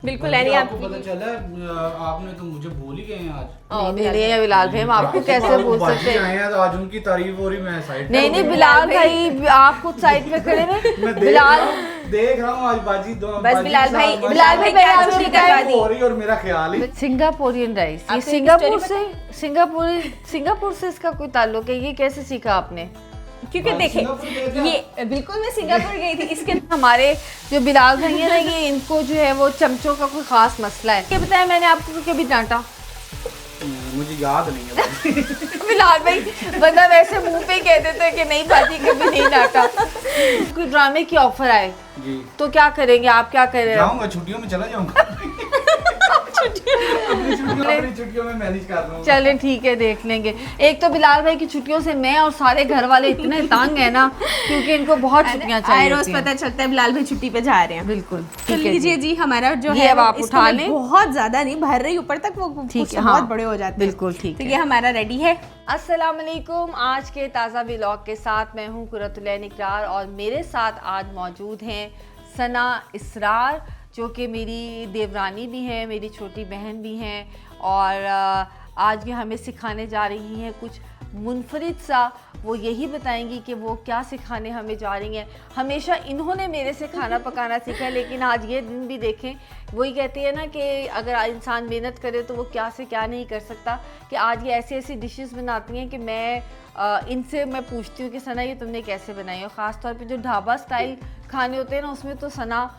बिल्कुल यानी आपको पता चला आपने तो मुझे भूल ही गए हैं आज। नहीं बिलाल भाई, हम आपको कैसे भूल सकते हैं। आए हैं तो आज उनकी तारीफ हो रही, मैं साइड नहीं बिलाल भाई, आप खुद साइड पे खड़े हैं। बिलाल देख रहा हूँ आज बाजी दो बस बिलाल भाई आज छुट्टी करवा दी। हो रही और मेरा ख्याल ही सिंगापुरियन राइस, ये सिंगापुर से इसका कोई ताल्लुक है? ये कैसे सीखा आपने? क्योंकि देखे ये बिल्कुल मैं सिंगापुर गई थी, इसके हमारे जो बिलाल भाई है ना, ये इनको जो है वो चमचों का कोई खास मसला है। ये बताया मैंने आपको कभी डांटा? मुझे याद नहीं है। बिलाल भाई बंदा वैसे मुंह पे कह देते हैं कि नहीं बाजी कभी नहीं डांटा। कोई ड्रामे की ऑफर आए जी तो क्या करेंगे आप? क्या करें? जाऊंगा, छुट्टियों में चला जाऊंगा। अपनी छुट्टियों में मैनेज कर रहा हूँ। चलें ठीक है, देख लेंगे। एक तो बिलाल भाई की छुट्टियों से मैं और सारे घर वाले इतने तंग है ना, क्योंकि इनको बहुत छुट्टियां चाहिए। रोज पता चलता है बिलाल भाई छुट्टी पे जा रहे हैं। बिल्कुल तो लीजिए जी, हमारा जो ये है अब आप उठा लें। बहुत ज्यादा नहीं भर रही, ऊपर तक वो ठीक है, बहुत बड़े हो जाते हैं। बिल्कुल ठीक तो है। ये हमारा रेडी है। अस्सलाम वालेकुम। आज के ताज़ा व्लॉग के साथ मैं हूँ कुरतुलैन इकरार और मेरे साथ आज मौजूद हैं सना इसरार, जो कि मेरी देवरानी भी हैं, मेरी छोटी बहन भी हैं, और आज ये हमें सिखाने जा रही हैं कुछ मुनफरिद सा। वो यही बताएंगी कि वो क्या सिखाने हमें जा रही हैं। हमेशा इन्होंने मेरे से खाना पकाना सीखा है, लेकिन आज ये दिन भी देखें, वही कहती है ना कि अगर इंसान मेहनत करे तो वो क्या से क्या नहीं कर सकता। कि आज ये ऐसी ऐसी डिशेस बनाती हैं कि मैं इनसे मैं पूछती हूँ कि सना ये तुमने कैसे बनाई। और ख़ास तौर पे जो ढाबा स्टाइल खाने होते हैं ना, उसमें तो सना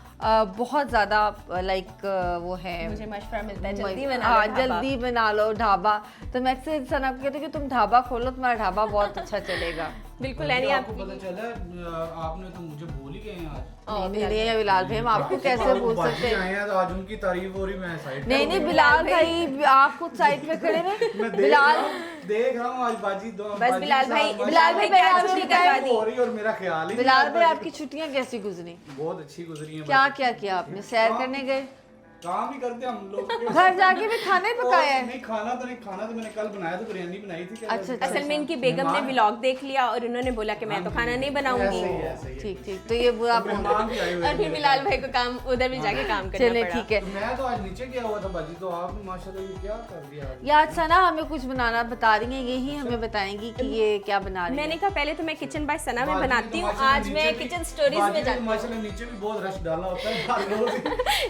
बहुत ज़्यादा लाइक वो है, मुझे मशवरा मिलता है जल्दी बना लो ढाबा। तो मैं अक्सर सना को कहती हूँ कि तुम ढाबा खोलो, तुम्हारा ढाबा बहुत अच्छा चलेगा। बिल्कुल यानी आपको पता चला आपने तो मुझे भूल ही गए हैं आज। नहीं बिलाल भाई, हम आपको कैसे भूल सकते हैं। आए हैं तो आज उनकी तारीफ हो रही, मैं साइड नहीं बिलाल भाई, आप खुद साइड पे खड़े हैं। बिलाल देख रहा हूँ आज बाजी दो बस बिलाल भाई छुट्टी करवा दी। हो रही और मेरा ख्याल ही। बिलाल भाई आपकी छुट्टियां कैसी गुजरी? बहुत अच्छी गुजरी हैं। क्या क्या किया आपने? सैर करने गए? काम ही करते हम लोग। घर जाके भी खाना ही पकाया है? नहीं खाना तो मैंने कल बनाया था, बिरयानी बनाई थी। अच्छा। असल में इनकी बेगम ने व्लॉग देख लिया और उन्होंने बोला कि मैं तो खाना नहीं बनाऊंगी। ठीक तो ये बुरा और फिर बिलाल भाई को काम उधर भी जाके काम करना चले पड़ा। ठीक है। मैं तो आज नीचे गया हुआ था बाजी, तो आपने माशाल्लाह ये क्या कर दिया। यार सना हमें कुछ बनाना बता रही हैं, यही हमें बताएंगी कि ये क्या बना रही है। मैंने कहा पहले तो मैं किचन बाय सना में बनाती हूँ, आज मैं किचन स्टोरीज में जाती हूँ। माशाल्लाह नीचे भी बहुत रश डाला होता है।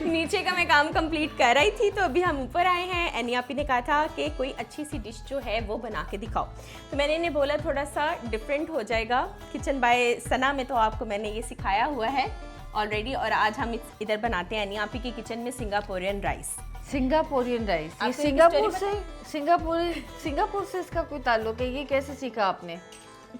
नीचे का मैं काम कंप्लीट कर रही थी, तो अभी हम ऊपर आए हैं। एनियापी ने कहा था कि कोई अच्छी सी डिश जो है वो बना के दिखाओ, तो मैंने इन्हें बोला थोड़ा सा डिफरेंट हो जाएगा। किचन बाय सना में तो आपको मैंने ये सिखाया हुआ है ऑलरेडी, और आज हम इधर बनाते हैं एनियापी की किचन में सिंगापुरियन राइस। सिंगापुरियन राइस, ये सिंगापुर से इसका कोई ताल्लुक है? ये कैसे सीखा आपने?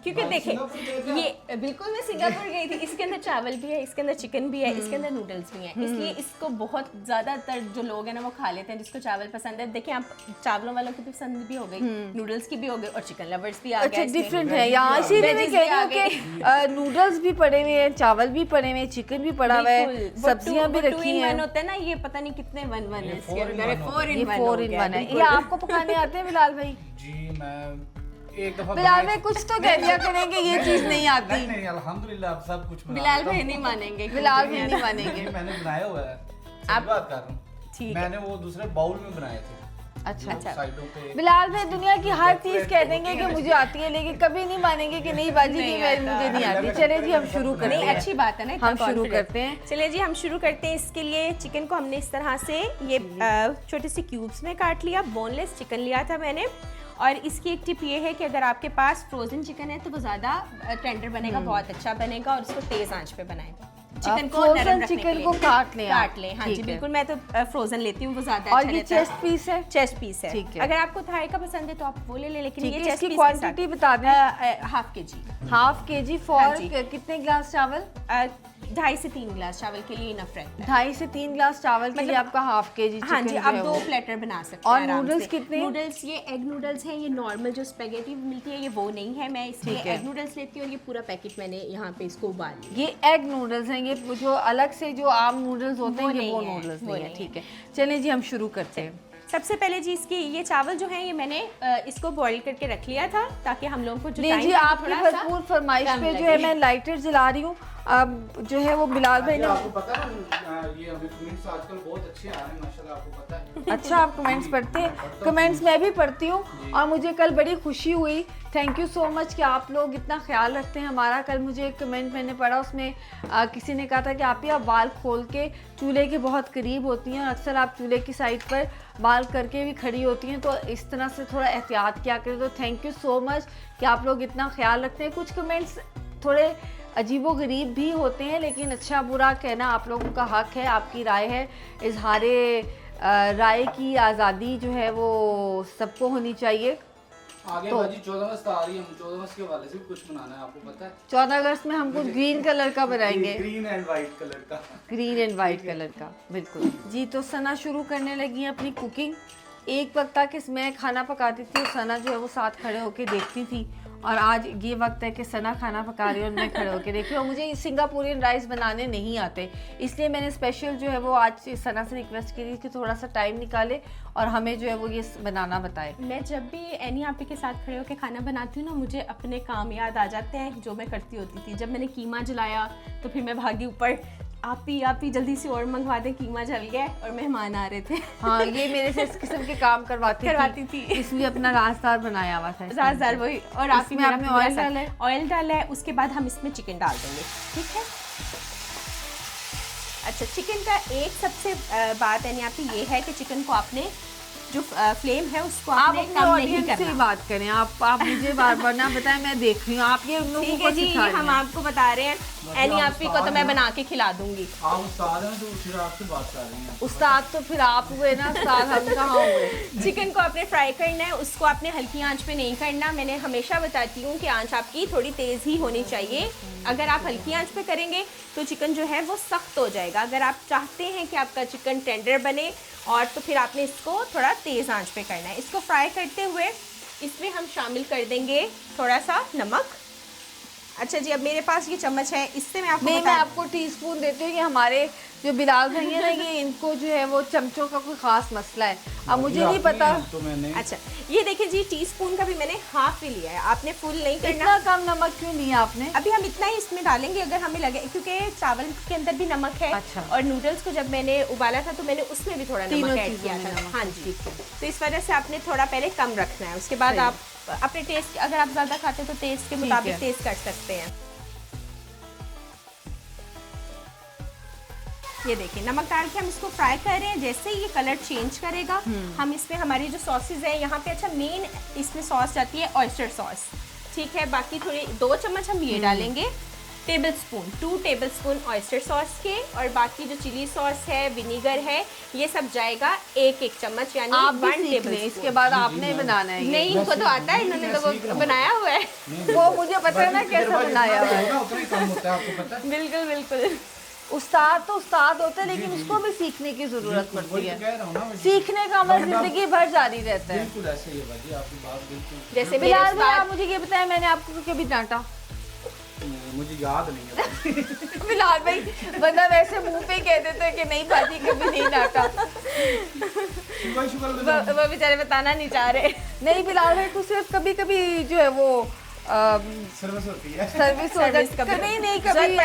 क्योंकि देखे ये बिल्कुल मैं सिंगापुर गई थी, इसके अंदर चावल भी है, इसके अंदर चिकन भी है, इसके अंदर नूडल्स भी हैं, इसलिए इसको बहुत ज़्यादातर जो लोग हैं ना वो खा लेते हैं जिसको चावल पसंद है। देखिए आप चावलों वालों की पसंद भी हो गई, नूडल्स की भी हो गई, और चिकन लवर्स भी आ गए। अच्छा डिफरेंट है यहाँ, इसीलिए मैं कह रही हूँ कि नूडल्स भी पड़े हुए हैं, चावल भी पड़े हुए हैं, चिकन भी पड़ा हुआ है, सब्जियां भी रखी हैं। होता है ना, ये पता नहीं कितने 1-1 है इसके अंदर, 4 in 1 है। ये आपको पकाने आते हैं बिलाल भाई? जी मैं एक दफा बिलाल भाई कुछ तो कह दिया करेंगे ये चीज नहीं आती। नहीं अल्हम्दुलिल्लाह आप सब कुछ बिलाल भाई नहीं मानेंगे, बिलाल भाई नहीं मानेंगे। मैंने बनाया हुआ है, आप बात कर रहा हूँ। ठीक मैंने वो दूसरे बाउल में बनाए थे। अच्छा साइडों पे बिलाल भाई दुनिया की हर चीज कह देंगे कि मुझे आती है, लेकिन कभी नहीं मानेंगे कि नहीं बाजी की मुझे नहीं आती। चले जी हम शुरू करते हैं। अच्छी बात है ना, हम शुरू करते हैं। चलिए जी हम शुरू करते हैं। इसके लिए चिकन को हमने इस तरह से ये छोटे से क्यूब्स में काट लिया। बोनलेस चिकन लिया था मैंने, और इसकी एक टिप ये है कि अगर आपके पास फ्रोजन चिकन है तो वो ज़्यादा टेंडर बनेगा, बहुत अच्छा बनेगा, और उसको तेज़ आंच पे बनाएं। चिकन को नरम रखने के लिए को काट लें। हाँ जी बिल्कुल, मैं तो फ्रोजन लेती हूँ, वो ज़्यादा और ये चेस्ट पीस है? चेस्ट पीस है। ठीक है। अगर आपको थाई का पसंद है तो आप वो ले लें, लेकिन ये चेस्ट पीस क्वांटिटी बता दें। हाफ के जी फॉर कितने ग्लास चावल? 2.5 से 3 गिलास चावल के लिए इनफ रहता है। 2.5 से 3 गिलास चावल के लिए आपका हाफ के जी। हाँ जी, आप 2 प्लेटर बना सकते हैं। और नूडल्स कितने? नूडल्स ये एग नूडल्स हैं, ये नॉर्मल जो स्पेगेटी मिलती है ये वो नहीं है, मैं इसलिए एग नूडल्स लेती हूँ, और ये पूरा पैकेट मैंने यहाँ पे इसको उबाल लिया। ये एग नूडल्स हैं, ये जो अलग से जो आम नूडल्स होते हैं ये वो नूडल्स नहीं है। ठीक है चलिए जी हम शुरू करते हैं। सबसे पहले जी इसकी ये चावल जो है ये मैंने इसको बॉईल करके रख लिया था, ताकि हम लोगों को जो जी आपकी भरपूर फरमाइश पे जो है मैं लाइटर जला रही हूँ। अब जो है वो बिलाल भाई ने आपको पता है ये अभी कमेंट्स आजकल बहुत अच्छे आ रहे हैं माशाल्लाह, आपको पता है। अच्छा, आप कमेंट्स पढ़ते हैं? कमेंट्स मैं भी पढ़ती हूँ और मुझे कल बड़ी खुशी हुई। थैंक यू सो मच कि आप लोग इतना ख्याल रखते हैं हमारा। कल मुझे एक कमेंट मैंने पढ़ा, उसमें किसी ने कहा था कि आप बाल खोल के चूल्हे के बहुत करीब होती हैं और अक्सर आप चूल्हे की साइड पर बाल करके भी खड़ी होती हैं, तो इस तरह से थोड़ा एहतियात किया करें। तो थैंक यू सो मच कि आप लोग इतना ख्याल रखते हैं। कुछ कमेंट्स थोड़े अजीबो गरीब भी होते हैं, लेकिन अच्छा बुरा कहना आप लोगों का हक है, आपकी राय है। इजहारे राय की आज़ादी जो है वो सबको होनी चाहिए। आगे बाजी 14 अगस्त आ रही है, 14 अगस्त के हवाले से भी कुछ बनाना है, आपको पता है? 14 अगस्त में हम कुछ ग्रीन कलर का बनाएंगे, ग्रीन एंड वाइट कलर का। ग्रीन एंड वाइट कलर का, बिल्कुल जी। तो सना शुरू करने लगी है अपनी कुकिंग। एक वक्त तक मैं खाना पकाती थी और सना जो है वो साथ खड़े होके देखती थी, और आज ये वक्त है कि सना खाना पका रही है और मैं खड़े होके देख रही हूँ। मुझे सिंगापुरियन राइस बनाने नहीं आते, इसलिए मैंने स्पेशल जो है वो आज सना से रिक्वेस्ट की थी कि थोड़ा सा टाइम निकाले और हमें जो है वो ये बनाना बताए। मैं जब भी एनी आपी के साथ खड़े होकर खाना बनाती हूँ ना, मुझे अपने काम याद आ जाते हैं जो मैं करती होती थी। जब मैंने कीमा जलाया तो फिर मैं भागी ऊपर, आपी जल्दी से और मंगवा दें, कीमा जल गया और मेहमान आ रहे थे। हाँ, ये मेरे से इस किस्म के काम करवाती थी। इसलिए अपना राजदार बनाया हुआ था, राजदार वही। और आप इसमें आपने ऑयल डाला है, उसके बाद हम इसमें चिकन डाल देंगे, ठीक है? अच्छा, चिकन का एक सबसे बात है यहाँ पे ये है कि चिकन को आपने जो फ्लेम है उसको आपने कम नहीं करना। से बात करें आप मुझे बार-बार ना बताएं, मैं देख रही हूँ आप ये लोगों को जी, हम आपको बता रहे हैं। एनी आपी को तो मैं बना के खिला दूंगी। आप उस्ताद हैं तो फिर आपसे बात कर रही हैं। उस्ताद तो फिर आप हुए ना, उस्ताद हम कहाँ हुए? चिकन को आपने फ्राई करना है, उसको आपने हल्की आंच पे नहीं करना। मैंने हमेशा बताती हूँ कि आंच आपकी थोड़ी तेज़ ही होनी चाहिए। अगर आप हल्की आंच पे करेंगे तो चिकन जो है वो सख्त हो जाएगा। अगर आप चाहते हैं कि आपका चिकन टेंडर बने और तो फिर आपने इसको थोड़ा तेज़ आंच पे करना है। इसको फ्राई करते हुए इसमें हम शामिल कर देंगे थोड़ा सा नमक। अच्छा जी, अब मेरे पास ये चम्मच है, इससे मैं आपको टीस्पून देती हूँ कि हमारे जो बिलाल भाई है ना, ये इनको जो है वो चमचों का कोई खास मसला है। अब मुझे नहीं पता तो मैंने अच्छा, ये देखिए जी, टीस्पून का भी मैंने हाफ ही लिया है, आपने फुल नहीं करना। इतना कम नमक क्यों लिया आपने? अभी हम इतना ही इसमें डालेंगे अगर हमें लगे, क्योंकि चावल के अंदर भी नमक है। अच्छा। और नूडल्स को जब मैंने उबाला था तो मैंने उसमें भी थोड़ा नमक ऐड किया था। हाँ जी, तो इस वजह से आपने थोड़ा पहले कम रखना है, उसके बाद आप अपने टेस्ट, अगर आप ज़्यादा खाते हैं तो टेस्ट के मुताबिक टेस्ट कर सकते हैं। ये देखिए, नमक डाल के हम इसको फ्राई कर रहे हैं। जैसे ही ये कलर चेंज करेगा हम इसमें हमारी जो सॉसेज है यहाँ पे, अच्छा मेन इसमें सॉस जाती है ऑयस्टर सॉस, ठीक है? बाकी थोड़ी 2 चम्मच हम ये डालेंगे, 2 टेबलस्पून ऑयस्टर सॉस के, और बाकी जो चिली सॉस है, विनीगर है, ये सब जाएगा 1 चम्मच, यानी 1 टेबलस्पून। इसके बाद आपने बनाना है? नहीं, इनको तो आता है, इन्होंने तो वो बनाया हुआ है। वो मुझे पता है ना कैसे बनाया हुआ है। उतना ही कम होता है, आपको पता है? बिल्कुल बिल्कुल। उस्ताद तो उस्ताद होते हैं, लेकिन उसको भी सीखने की जरूरत पड़ती है। कह रहा हूं ना, सीखने का अमल जिंदगी भर जारी रहता है। बिल्कुल ऐसे ही है बाजी, आपकी बात बिल्कुल। जैसे बिलाल भाई, आप मुझे ये बताएं, मैंने आपको कभी डांटा? मुझे याद नहीं है। बिलाल भाई, बंदा वैसे मुंह पे कह देते हैं कि नहीं भाजी कभी नहीं डांटा। वो बेचारे बताना नहीं चाह रहे। नहीं बिलाल भाई को सिर्फ कभी कभी जो है वो सर्विस होती है, सर्विस हो जाती है। नहीं कभी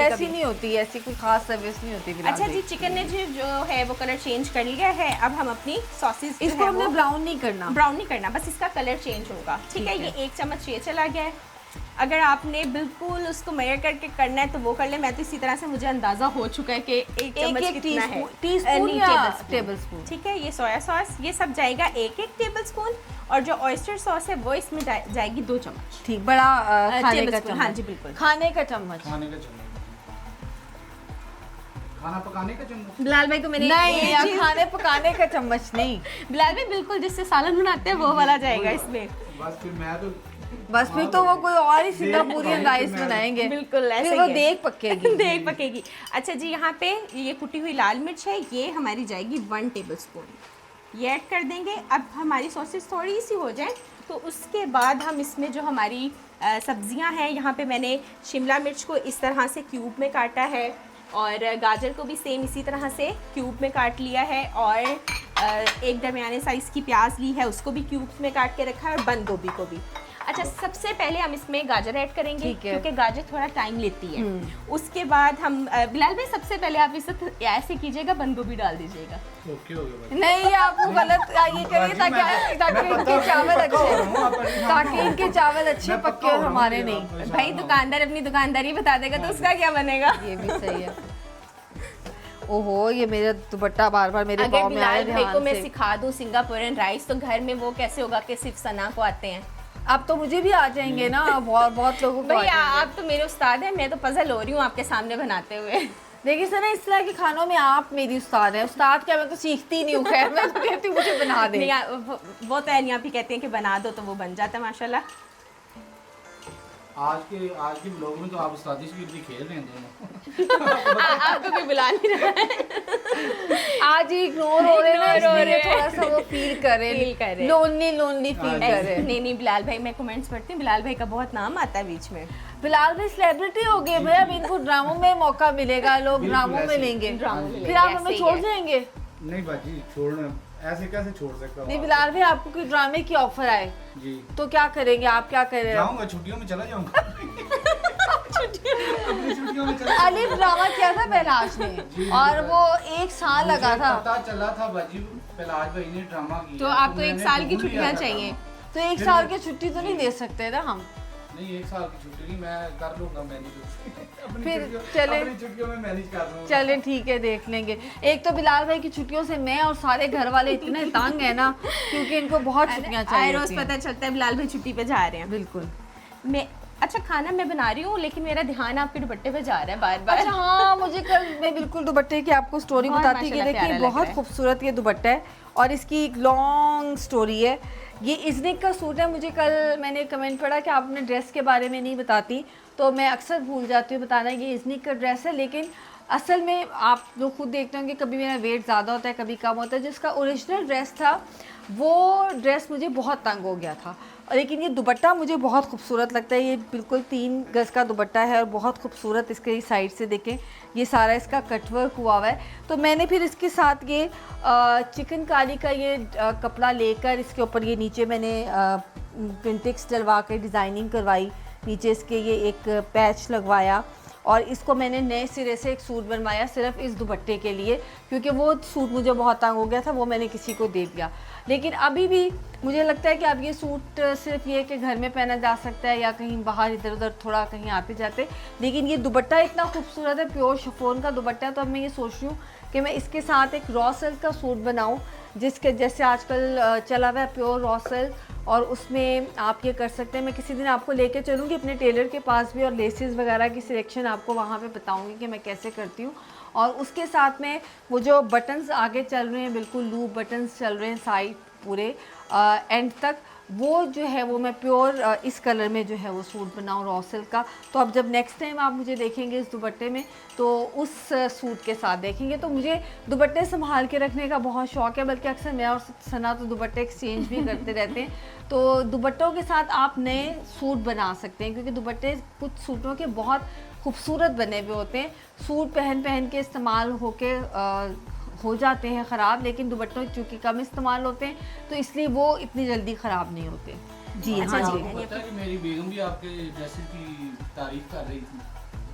ऐसी नहीं होती, ऐसी कोई खास सर्विस नहीं होती। अच्छा जी, चिकन ने जो है वो कलर चेंज कर लिया है। अब हम अपनी सॉसेज, इसको हमने ब्राउन नहीं करना, बस इसका कलर चेंज होगा, ठीक है? ये 1 चम्मच ये चला गया है। अगर आपने बिल्कुल उसको मेजर करके करना है तो वो कर ले। मैं तो इसी तरह से मुझे अंदाजा हो चुका है कि 1 चम्मच कितना है, टीस्पून या टेबलस्पून, ठीक है? ये सोया सॉस, ये सब जाएगा 1 टेबलस्पून, और जो ऑयस्टर सॉस है वो इसमें जाएगी 2 चम्मच, ठीक? बड़ा खाने का चम्मच। हाँ जी बिल्कुल, खाने का चम्मच, खाना पकाने का चम्मच। बिलाल भाई को मैंने नहीं, खाने पकाने का चम्मच नहीं। बिलाल भाई बिल्कुल जिससे सालन बनाते हैं वो वाला जाएगा इसमें। बस फिर तो वो कोई और ही सिंगापुरियन राइस बनाएंगे, बिल्कुल ऐसे फिर वो देख पकेगी। देख पकेगी। अच्छा जी, यहाँ पे ये कुटी हुई लाल मिर्च है, ये हमारी जाएगी 1 टेबलस्पून, ये ऐड कर देंगे। अब हमारी सॉसेस थोड़ी सी हो जाए तो उसके बाद हम इसमें जो हमारी सब्जियां हैं, यहाँ पे मैंने शिमला मिर्च को इस तरह से क्यूब में काटा है, और गाजर को भी सेम इसी तरह से क्यूब में काट लिया है, और एक दरमियाने साइज़ की प्याज ली है, उसको भी क्यूब्स में काट के रखा है, और बंद गोभी को भी। अच्छा, सबसे पहले हम इसमें गाजर ऐड करेंगे ठीक है। क्योंकि गाजर थोड़ा टाइम लेती है। उसके बाद हम बिलाल भाई सबसे पहले आप इसे ऐसे कीजिएगा, बंद गोभी डाल दीजिएगा। ओके हो गया नहीं, आप वो गलत ये करिए ताकि इनके चावल अच्छे, ताकि इनके चावल अच्छे पक्के और हमारे नहीं। भाई दुकानदार अपनी दुकानदारी बता देगा तो उसका क्या बनेगा। ये भी सही है। ओहो, ये मेरा दुपट्टा बार बार मेरे अगर पाँव में आया बिलाल भाई को ध्यान मैं से। सिखा दूं सिंगापुरियन राइस तो घर में वो कैसे होगा कि सिर्फ सना को आते हैं। अब तो मुझे भी आ जाएंगे ना, बहुत बहुत लोगों को आ भैया जाएंगे। आप तो मेरे उस्ताद हैं, मैं तो पजल हो रही हूँ आपके सामने बनाते हुए। देखिए सर, इस तरह के खानों में आप मेरी उस्ताद हैं। उस्ताद क्या, मैं तो सीखती नहीं हूँ। खैर मैं तो कहती हूँ मुझे बना दे। नहीं, वो तो एनिया भी कहते हैं कि बना दो तो वो बन जाता है माशाल्लाह। आज के ब्लॉग में तो आप उस्तादी गिरदी खेल रहे हैं दोनों। आपको कोई बुला नहीं रहा है। आज ही इग्नोर हो रहे हैं, Ignore हो इसलिए रहे हैं। थोड़ा सा वो फील कर रहे Feel कर रहे हैं। लोनली फील कर रहे हैं। नहीं बिलाल भाई, मैं कमेंट्स पढ़ती हूँ, बिलाल भाई का बहुत नाम आता है बीच में। फिलहाल भी सेलिब्रिटी हो गए भैया, अब इनको ड्रामों में मौका मिलेगा, लोग बिल्कुल ड्रामों में ऐसे। लेंगे। ड्रामों में फिर आप लेंगे, हमें ऐसे ही छोड़ है। जाएंगे? नहीं बाजी, छोड़ना ऐसे कैसे छोड़ सकता हूँ? नहीं बिलाल भाई, आपको कोई ड्रामे की ऑफर आए जी तो क्या करेंगे आप? क्या करें? जाऊंगा, छुट्टियों में चला जाऊंगा। अपनी छुट्टियों में चला अलिफ ड्रामा किया था पहलाज ने जी, और जी। वो 1 साल लगा मुझे था। पता चला था बाजी, पहलाज भाई ने ड्रामा किया। तो आपको 1 मैंने साल की ढूंढ लिया छुट्टियां था चाहिए। ड्रामा। तो 1 साल की छुट्टी तो नहीं दे सकते ना हम? नहीं, 1 साल की छुट्टी नहीं, मैं कर लूंगा मैनेज। फिर चले। अपनी छुट्टियों में मैनेज कर लूंगा। चले ठीक है, देख लेंगे। एक तो बिलाल भाई की छुट्टियों से मैं और सारे घर वाले इतने तंग है ना, क्योंकि इनको बहुत छुट्टियां आए चाहिए रोज होती हैं। पता चलता है बिलाल भाई छुट्टी पे जा रहे हैं। बिल्कुल। मैं अच्छा खाना मैं बना रही हूँ लेकिन मेरा ध्यान आपके दुपट्टे पे जा रहा है बार बार। अच्छा हाँ, मुझे कल मैं बिल्कुल दुपट्टे की आपको स्टोरी बहुत बताती कि माशाल्लाह देखिए प्यारा लग बहुत रहा है। खूबसूरत ये दुपट्टा है और इसकी एक लॉन्ग स्टोरी है। ये इज़निक का सूट है। मुझे कल मैंने कमेंट पढ़ा कि आप अपने ड्रेस के बारे में नहीं बताती, तो मैं अक्सर भूल जाती हूँ बताना ये इज़निक का ड्रेस है। लेकिन असल में आप लोग खुद देखते होंगे कभी मेरा वेट ज़्यादा होता है, कभी कम होता है। जिसका ओरिजिनल ड्रेस था वो ड्रेस मुझे बहुत तंग हो गया था, लेकिन ये दुपट्टा मुझे बहुत खूबसूरत लगता है। ये बिल्कुल 3 गज़ का दुपट्टा है और बहुत खूबसूरत। इसके साइड से देखें, ये सारा इसका कटवर्क हुआ हुआ है। तो मैंने फिर इसके साथ ये चिकनकारी का ये कपड़ा लेकर इसके ऊपर ये नीचे मैंने प्रिंटिक्स डलवा कर डिज़ाइनिंग करवाई। नीचे इसके ये एक पैच लगवाया और इसको मैंने नए सिरे से एक सूट बनवाया सिर्फ इस दुपट्टे के लिए, क्योंकि वो सूट मुझे बहुत तंग हो गया था, वो मैंने किसी को दे दिया। लेकिन अभी भी मुझे लगता है कि अब ये सूट सिर्फ ये कि घर में पहना जा सकता है या कहीं बाहर इधर उधर थोड़ा कहीं आते जाते। लेकिन ये दुपट्टा इतना खूबसूरत है, प्योर शिफॉन का दुपट्टा है। तो अब मैं ये सोच रही हूँ कि मैं इसके साथ एक रॉ सिल्क का सूट बनाऊँ, जिसके जैसे आजकल चला हुआ है प्योर रॉ सिल्क, और उसमें आप ये कर सकते हैं। मैं किसी दिन आपको लेके चलूँगी अपने टेलर के पास भी और लेसेस वगैरह की सिलेक्शन आपको वहाँ पे बताऊँगी कि मैं कैसे करती हूँ। और उसके साथ में वो जो बटन्स आगे चल रहे हैं, बिल्कुल लूप बटन्स चल रहे हैं साइड पूरे एंड तक, वो जो है वो मैं प्योर इस कलर में जो है वो सूट बनाऊँ रॉ सिल्क का। तो अब जब नेक्स्ट टाइम आप मुझे देखेंगे इस दुपट्टे में तो उस सूट के साथ देखेंगे। तो मुझे दुपट्टे संभाल के रखने का बहुत शौक़ है, बल्कि अक्सर मैं और सना तो दुपट्टे एक्सचेंज भी करते रहते हैं। तो दुपट्टों के साथ आप नए सूट बना सकते हैं, क्योंकि दुपट्टे कुछ सूटों के बहुत खूबसूरत बने हुए होते हैं। सूट पहन के इस्तेमाल होके हो जाते हैं ख़राब, लेकिन दुपट्टों चूँकि कम इस्तेमाल होते हैं तो इसलिए वो इतनी जल्दी ख़राब नहीं होते। जी अच्छा हाँ जी। जी, आपको पता है कि मेरी बेगम भी आपके ड्रेसेस की तारीफ कर रही थी।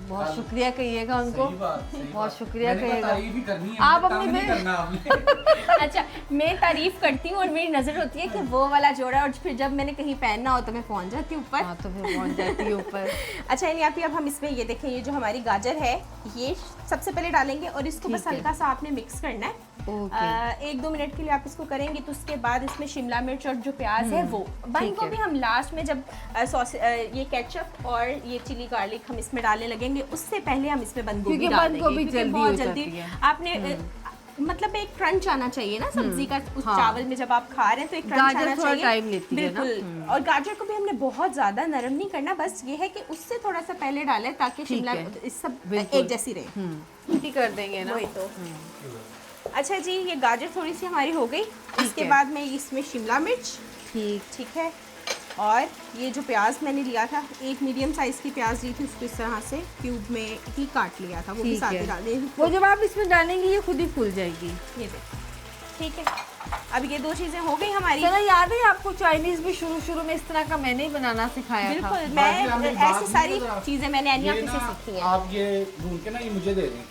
बहुत शुक्रिया कहिएगा उनको। सही बात, सही बहुत बात। शुक्रिया मैंने कहा कहिएगा। तारीफ ही करनी है, आप तंग अपनी नहीं बे- करना आपने। अच्छा, मैं तारीफ करती हूँ और मेरी नज़र होती है कि वो वाला जोड़ा, और फिर जब मैंने कहीं पहनना हो तो मैं पहुँच जाती हूँ ऊपर। हाँ तो फिर पहुँच जाती है ऊपर। अच्छा यानी आप अब हम इसमें ये देखें, ये जो हमारी गाजर है ये सबसे पहले डालेंगे और इसको बस ठीक है। हल्का सा आपने मिक्स करना है। ओके। 1-2 मिनट के लिए आप इसको करेंगे। तो उसके बाद इसमें शिमला मिर्च और जो प्याज है वो बंद ठीक को है। भी हम लास्ट में जब ये केचप और ये चिली गार्लिक हम इसमें डालने लगेंगे, उससे पहले हम इसमें बंद गोभी क्योंकि डाल बंद देंगे, गोभी क्योंकि जल्दी बहुत हो जल्दी जाती है। आपने मतलब एक क्रंच आना चाहिए ना सब्जी का उस हाँ। चावल में जब आप खा रहे हैं, तो एक क्रंच गाजर आना थोड़ा चाहिए। टाइम लेती है ना। बिल्कुल। और गाजर को भी हमने बहुत ज़्यादा नरम नहीं करना, बस ये है कि उससे थोड़ा सा पहले डालें ताकि ठीक शिमला है। इस सब बिल्कुल। एक जैसी रहे। इतनी कर देंगे ना। वही तो। अच्छा जी, ये गाजर थोड़ी सी हमारी हो गई। इसके है। बाद मैं इसमें शिमला मिर्च, ठीक है, और ये जो प्याज मैंने लिया था, एक मीडियम साइज़ की प्याज ली थी, उसको इस तरह से क्यूब में ही काट लिया था, वो भी ठीक साथ है। ही डाल दें। वो जब आप इसमें डालेंगे ये खुद ही फूल जाएगी। ये देखो, ठीक है। अब ये 2 चीजें हो गई हमारी। सना याद है आपको चाइनीज भी शुरू में इस तरह का मैंने ही बनाना सिखाया था। बिल्कुल, बाकी मैं आपने बात ऐसी नहीं सारी की जरा। चीजें मैंने एनिया ये से ना, सीखी हैं। आप ये ढूंढ के ना ये मुझे दे दें।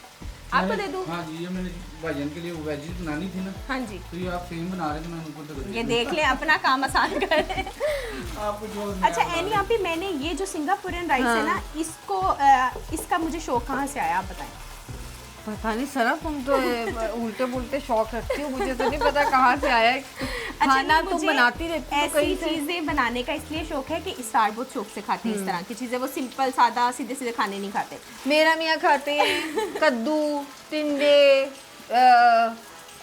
आपको मैंने- दे दूं? हाँ जी, ये मैंने भाईजान के लिए वेजिज बनानी थी ना, हाँ जी, तो ये आप सेम बना रहे थे, मैं उनको तो ये देख लें, अपना काम आसान कर रहे हैं। आपको जो अच्छा एनिया पे मैंने ये जो सिंगापुरियन राइस है ना, इसको इसका मुझे शौक कहाँ से आया, आप बताएं। पता नहीं सना, तुम तो उल्टे पुल्टे शौक रखती हो, मुझे तो नहीं पता कहाँ से आया है। खाना तुम मुझे बनाती रहती हो ऐसी कहीं से। चीजें बनाने का इसलिए शौक है कि स्टार बहुत शौक से खाते हैं इस तरह की चीजें। वो सिंपल सादा सीधे सीधे खाने नहीं खाते। मेरा मियाँ खाते हैं कद्दू, टिंडे,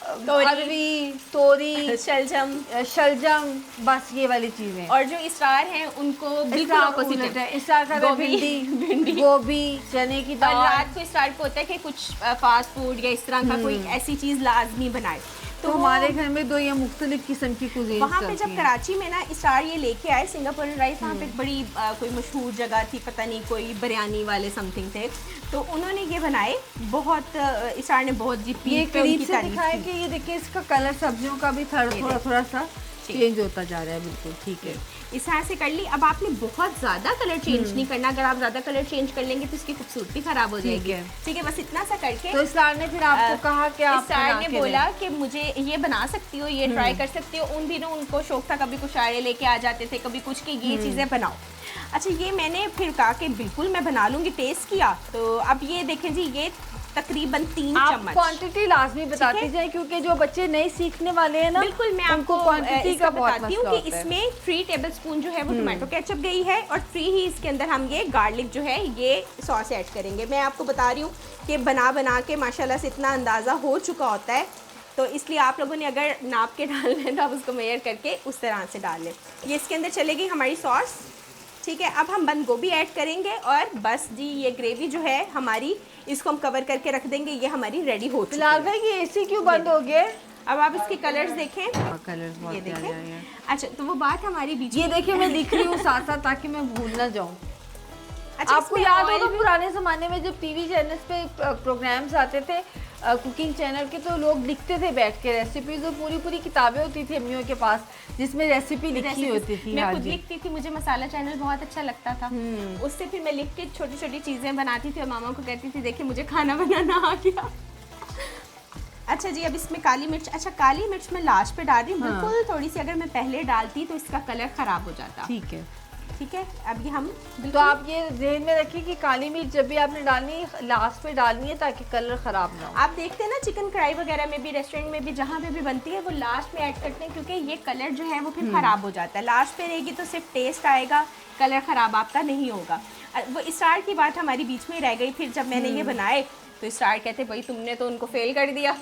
तोरी। अरवी, तोरी, शलजम। शलजम, बस ये वाली चीजें। और जो स्टार हैं उनको बिल्कुल ऑपोजिट है। इस तरह का गोभी, भिंडी, गोभी, चने की और दाल। रात को स्टार को होता है कि कुछ फास्ट फूड या इस तरह का कोई ऐसी चीज लाजमी बनाए। तो हमारे घर में दो ये मुख्तलिफ किस्म की कुजीन वहाँ पे जब कराची में ना स्टार ये लेके आए सिंगापुरियन राइस, वहाँ पे एक बड़ी कोई मशहूर जगह थी, पता नहीं कोई बिरयानी वाले समथिंग थे, तो उन्होंने ये बनाए। बहुत स्टार ने बहुत जी ये पीठ पे करीब उनकी से तारीफ दिखाए की। कि ये देखिए इसका कलर सब्जियों का भी थोड़ा थोड़ा सा चेंज होता जा रहा है। बिल्कुल ठीक है, इस तरह से कर ली। अब आपने बहुत ज़्यादा कलर चेंज नहीं करना, अगर आप ज़्यादा कलर चेंज कर लेंगे तो इसकी खूबसूरती खराब हो जाएगी। ठीक है, बस इतना सा करके तो स्टार ने फिर आपको कहा कि आप स्टार बना ने के बोला कि मुझे ये बना सकती हो, ये ट्राई कर सकती हो। उन दिनों उनको शौक था, कभी कुछ आड़े लेके आ जाते थे, कभी कुछ की ये चीज़ें बनाओ। अच्छा ये मैंने फिर कहा कि बिल्कुल मैं बना लूँगी, टेस्ट किया। तो अब ये देखें जी, ये तकरीबन 3 आप चम्मच। क्वांटिटी लाजमी बताती जाए, क्योंकि जो बच्चे नए सीखने वाले हैं ना, बिल्कुल मैं उनको आपको क्वांटिटी इसका का बहुत बताती हूँ मसला कि होता है। इसमें 3 टेबलस्पून जो है वो टोमेटो केचप गई है, और 3 ही इसके अंदर हम ये गार्लिक जो है ये सॉस ऐड करेंगे। मैं आपको बता रही हूँ कि बना के माशाल्लाह से इतना अंदाज़ा हो चुका होता है, तो इसलिए आप लोगों ने अगर नाप के डालना है तो आप उसको मेजर करके उस तरह से डाल लें। ये इसके अंदर चलेगी हमारी सॉस। ठीक है, अब हम बंद गोभी ऐड करेंगे, और बस जी ये ग्रेवी जो है हमारी, इसको हम कवर करके रख देंगे। ये हमारी रेडी हो चुकी फिलहाल है। भाई ये एसी क्यों बंद हो गया? अब आप इसके कलर्स देखें, कलर्स बहुत ये प्यारे आए देखें। हैं। अच्छा तो वो बात हमारी बीच ये देखिए मैं लिख रही हूँ साथ साथ ताकि मैं भूल ना जाऊँ। अच्छा, आपको इसमें याद oil होगा भी- पुराने ज़माने में जब टीवी चैनल्स पे प्रोग्राम्स आते थे कुकिंग चैनल के, तो लोग लिखते थे बैठ के रेसिपीज, और पूरी पूरी किताबें होती थी अम्मियों के पास जिसमें रेसिपी लिखी recipes होती थी। मैं हाँ खुद जी, लिखती थी, मुझे मसाला चैनल बहुत अच्छा लगता था। उससे फिर मैं लिख के छोटी छोटी चीज़ें बनाती थी और मामा को कहती थी देखिए मुझे खाना बनाना आ गया। अच्छा जी, अब इसमें काली मिर्च। अच्छा काली मिर्च मैं लास्ट पे डाल रही हूँ, हाँ। बिल्कुल थोड़ी सी। अगर मैं पहले डालती तो इसका कलर ख़राब हो जाता। ठीक है। ठीक है, अब ये हम तो बिल्कुल आप ये ध्यान में रखिए कि काली मिर्च जब भी आपने डालनी लास्ट पे डालनी है ताकि कलर ख़राब ना हो। आप देखते हैं ना चिकन कढ़ाई वगैरह में भी, रेस्टोरेंट में भी, जहाँ पे भी बनती है वो लास्ट में ऐड करते हैं, क्योंकि ये कलर जो है वो फिर ख़राब हो जाता है। लास्ट पे रहेगी तो सिर्फ टेस्ट आएगा, कलर ख़राब आपका नहीं होगा। वो स्टार की बात हमारी बीच में रह गई। फिर जब मैंने ये बनाए तो स्टार कहते भाई तुमने तो उनको फेल कर दिया,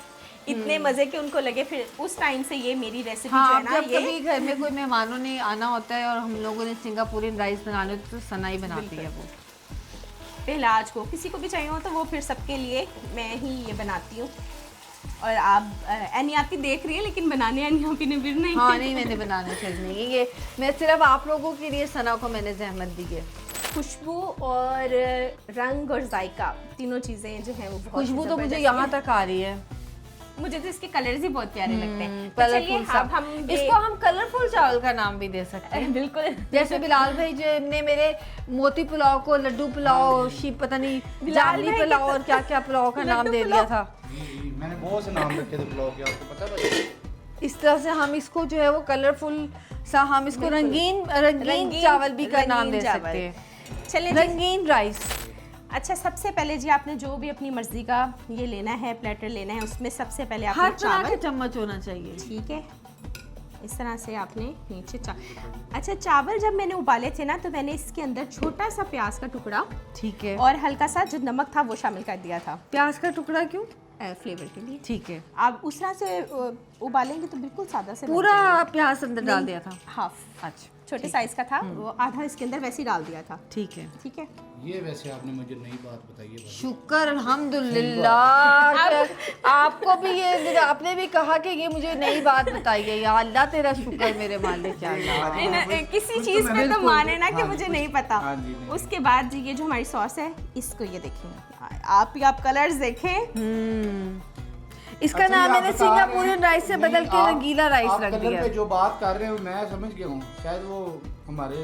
इतने मज़े के उनको लगे। फिर उस टाइम से ये मेरी रेसिपी जो हाँ, है ना, जब ये कभी घर में कोई मेहमानों ने आना होता है और हम लोगों ने सिंगापुरियन राइस बनाने होते तो सना ही बनाती है वो। पहलाज को किसी को भी चाहिए हो तो वो फिर सबके लिए मैं ही ये बनाती हूँ। और आप एनियापी देख रही है, लेकिन बनाने एनियापी ने फिर नहीं। हाँ नहीं, मैंने बनाने फिर नहीं, ये मैं सिर्फ आप लोगों के लिए सना को मैंने जहमत दी है। खुशबू और रंग और जायका तीनों चीज़ें जो हैं वो बहुत खुशबू तो मुझे ज़बरदस्त यहाँ हैं। तक आ रही है। मुझे तो इसके कलर्स ही बहुत प्यारे लगते हैं। तो चलिए कलरफुल सा। अब हम इसको हम कलरफुल चावल का नाम भी दे सकते हैं। बिल्कुल जैसे बिलाल भाई जो ने मेरे मोती पुलाव को लड्डू पुलाव, शीप पता नहीं जामनी भाई पुलाव के और क्या क्या पुलाव का नाम दे दिया था। जी, मैंने बहुत से नाम रखे थे ब्लॉग के, आपको पता है भाई? इस तरह से हम इसको जो है वो कलरफुल सा, हम इसको रंगीन चावल भी का नाम दे चावल। सकते हैं, चलिए रंगीन राइस। अच्छा सबसे पहले जी आपने जो भी अपनी मर्जी का ये लेना है, प्लेटर लेना है, उसमें सबसे पहले हर आपने तरह का चावल, चम्मच होना चाहिए। ठीक है, इस तरह से आपने नीचे अच्छा चावल जब मैंने उबाले थे ना, तो मैंने इसके अंदर छोटा सा प्याज का टुकड़ा ठीक है। और हल्का सा जो नमक था वो शामिल कर दिया था प्याज का टुकड़ा क्यों? फ्लेवर के लिए। ठीक है। आप उस तरह से उबालेंगे तो बिल्कुल सादा से पूरा प्याज अंदर डाल दिया था? हाफ, अच्छा छोटे साइज का था वो, आधा इसके अंदर वैसे ही डाल दिया था। ठीक है। ठीक है, ये वैसे आपने मुझे नई बात बताई है भाई। शुक्र अल्हम्दुलिल्लाह। आपको भी ये आपने भी कहा कि ये मुझे नई बात बताई है, या अल्लाह तेरा शुक्र मेरे मालिक, या अल्लाह। किसी चीज में तो माने ना कि हाँ, मुझे कुछ- नहीं पता। हाँ जी, नहीं। उसके बाद जी ये जो हमारी सॉस है, इसको ये देखें आप कलर्स देखें। इसका अच्छा, नाम ये आप मैंने बता रहे हैं- सिंगापुरियन राइस से नहीं, बदल के आप- रंगीला राइस आप रख कलर दिया। पे जो बात कर रहे हो मैं समझ गया हूँ, शायद वो हमारे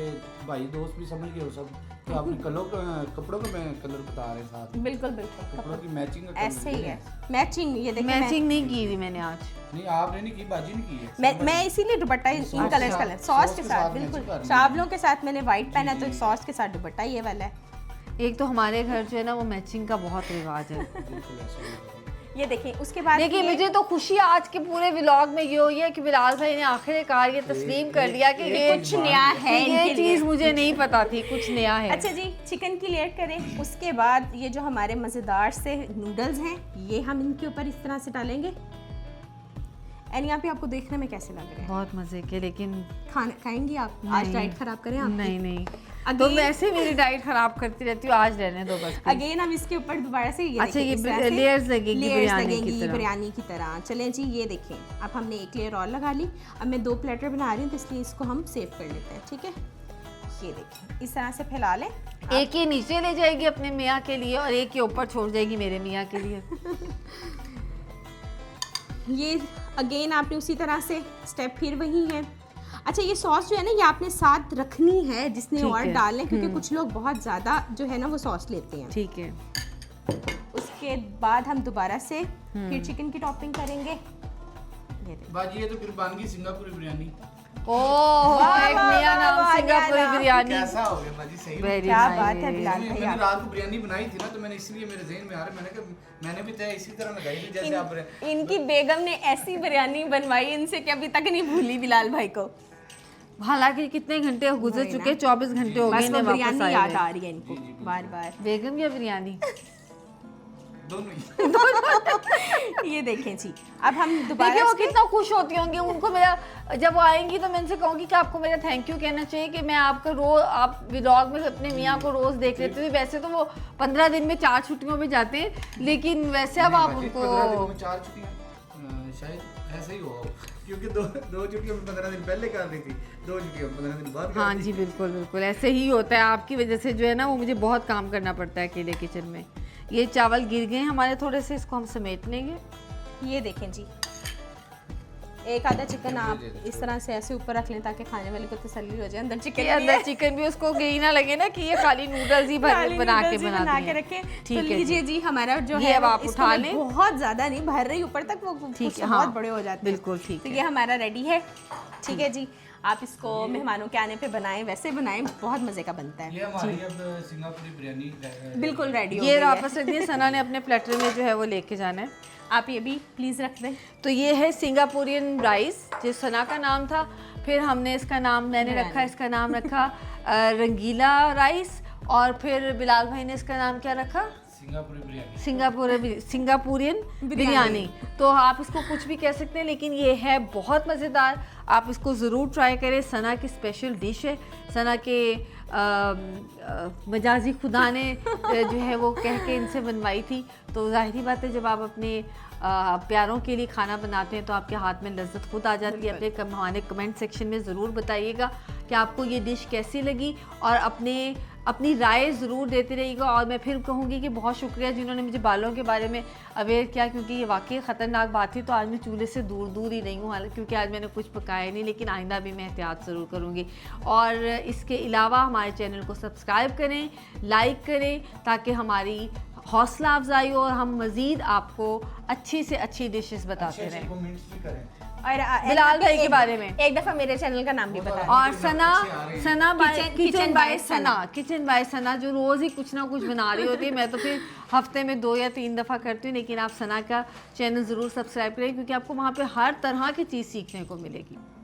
भाई दोस्त भी समझ गए हो सब कि आपने कपड़ों का मैं कलर बता रहे हैं साथ, बिल्कुल बिल्कुल कपड़ों की मैचिंग का ऐसे ही है मैचिंग। ये देखिए मैचिंग नहीं की हुई मैंने आज। नहीं आपने नहीं की, बाजी ने की है। मैं इसीलिए दुपट्टा इन सॉस कलर्स के का साथ- सॉस के साथ मैचिंग बिल्कुल कर रही है। चावलों के साथ मैंने व्हाइट पहना तो सॉस के साथ दुपट्टा ये वाला है। एक तो हमारे घर जो है ना वो मैचिंग का बहुत रिवाज है। बिल्कुल ऐसा ही है। ये देखिए उसके बाद देखिए ये- मुझे तो खुशी आज के पूरे व्लॉग में ये हुई है कि बिलाल भाई ने आखिरकार ये तस्लीम कर लिया कि ये कुछ नया है ये इनके लिए। चीज़ मुझे नहीं पता थी, कुछ नया है। अच्छा जी चिकन की लेयर करें। उसके बाद ये जो हमारे मज़ेदार से नूडल्स हैं ये हम इनके ऊपर इस तरह से डालेंगे। एंड यहाँ पे आपको देखने में कैसे लग रहे हैं? बहुत मजे के, लेकिन खाना खाएंगी आप? आज नहीं। डाइट खराब करें आप? नहीं नहीं Again- तो वैसे मेरी डाइट खराब करती रहती हूँ, आज रहने दो बस। अगेन हम इसके ऊपर दोबारा से ये अच्छा, देखिए, ये इस तरह से layers लगेगी layers बिरयानी की लगेंगी तरह। बिरयानी की तरह। चलें जी ये देखें अब हमने एक लेयर और लगा ली। अब मैं 2 प्लेटर बना रही हूँ तो इसलिए इसको हम सेव कर लेते हैं, ठीक है। ये देखें इस तरह से फैला लें। एक ये नीचे ले जाएगी अपने मियाँ के लिए और एक ये ऊपर छोड़ जाएगी मेरे मियाँ के लिए। ये अगेन आपने उसी तरह से स्टेप फिर वही है। अच्छा ये सॉस जो है ना ये आपने साथ रखनी है जिसने ठीक और है। डालें क्योंकि कुछ लोग बहुत ज़्यादा जो है ना वो सॉस लेते हैं। ठीक है। उसके बाद हम दोबारा से फिर चिकन की टॉपिंग करेंगे। ये देखो। बाजी ये तो फिर बन गई सिंगापुरी बिरयानी। ओह एक नया नाम वाह, सिंगापुरी नया नाम। बिरयानी। कैसा हो गया बाजी, सही में? Very क्या nice. बात है बिलाल मैंने भाई मैंने आप। रात को बिरयानी बनाई थी ना तो मैंने इसलिए मेरे ज़हन में आ रहा है, मैंने कहा मैंने भी तय इसी तरह लगाई थी जैसे आप इनकी बेगम ने ऐसी बिरयानी बनवाई इनसे कि अभी तक नहीं भूली बिलाल भाई को। हालांकि कितने घंटे गुजर वही ना। चुके, 24 घंटे हो गए बस वो इन्हें वापस बिरयानी आए याद हुए। आ रही है इनको बार बार। बेगम या बिरयानी? दोनों ही। ये देखें जी अब हम देखिए दोबारा वो इसके- कितना खुश होती होंगी, उनको मेरा जब वो आएंगी तो मैं उनसे कहूंगी कि आपको मेरा थैंक यू कहना चाहिए कि मैं आपका रोज आप व्लॉग में अपने मियाँ को रोज देख लेती थी। वैसे तो वो 15 दिन में 4 छुट्टियों में जाते हैं, लेकिन वैसे अब आप बाजी, उनको 15 दिनों में 4 छुट्टियां, शायद ऐसा ही हुआ हो, क्योंकि दो छुट्टियां में 15 दिन पहले कर दी थी, 2 छुट्टियां 15 दिन बाद कर हाँ दी। जी बिल्कुल बिल्कुल ऐसे ही होता है। आपकी वजह से जो है ना वो मुझे बहुत काम करना पड़ता है अकेले किचन में। ये चावल गिर गए हमारे थोड़े से, इसको हम समेट लेंगे। ये देखें जी एक आधा चिकन आप इस तरह से ऐसे ऊपर रख लें ताकि खाने वाले को तसल्ली हो जाए अंदर चिकन ये अंदर चिकन भी उसको यही ना लगे ना कि ये खाली नूडल्स ही बना के बना के रखें। तो ठीक है लीजिए जी हमारा जो ये है अब आप इसको उठा मैं लें। बहुत ज्यादा नहीं भर रही ऊपर तक, वो ठीक कुछ है, बहुत हाँ, बड़े हो जाते हैं। बिल्कुल ठीक तो है। ये हमारा रेडी है, ठीक है जी। आप इसको मेहमानों के आने पे बनाएं, वैसे बनाएं, बहुत मजे का बनता है। ये हमारी अब सिंगापुरी बिरयानी बिल्कुल रेडी हो ये गई है। वापस रख दिए। सना ने अपने प्लेटर में जो है वो लेके जाना है। आप ये भी प्लीज रख दें। तो ये है सिंगापुरियन राइस जो सना का नाम था। फिर हमने इसका नाम मैंने रखा, इसका नाम रखा रंगीला राइस। और फिर बिलाल भाई ने इसका नाम क्या रखा? सिंगापुरी बिरयानी। सिंगापुरियन बिरयानी। तो आप इसको कुछ भी कह सकते हैं, लेकिन ये है बहुत मज़ेदार। आप इसको ज़रूर ट्राई करें। सना की स्पेशल डिश है। सना के मजाजी खुदा ने जो है वो कह के इनसे बनवाई थी। तो ज़ाहिरी बात है जब आप अपने प्यारों के लिए खाना बनाते हैं तो आपके हाथ में लज्जत खुद आ जाती है। अपने हमारे कमेंट सेक्शन में ज़रूर बताइएगा कि आपको ये डिश कैसी लगी और अपनी राय ज़रूर देते रहिएगा। और मैं फिर कहूँगी कि बहुत शुक्रिया जिन्होंने मुझे बालों के बारे में अवेयर किया, क्योंकि ये वाकई ख़तरनाक बात थी। तो आज मैं चूल्हे से दूर ही नहीं हूँ, हालांकि क्योंकि आज मैंने कुछ पकाया नहीं, लेकिन आइंदा भी मैं एहतियात ज़रूर करूँगी। और इसके अलावा हमारे चैनल को सब्सक्राइब करें, लाइक करें, ताकि हमारी हौसला अफजाई हो और हम मज़ीद आपको अच्छी से अच्छी डिशेस बताते अच्छे रहें। कमेंट्स भी करें। और बिलाल भाई के बारे में एक दफा मेरे चैनल का नाम भी बता दें। और सना किचन बाय किचन बाय सना जो रोज़ ही कुछ ना कुछ बना रही होती है। मैं तो फिर हफ्ते में 2 या 3 दफ़ा करती हूँ, लेकिन आप सना का चैनल ज़रूर सब्सक्राइब करें, क्योंकि आपको वहाँ पे हर तरह की चीज़ सीखने को मिलेगी।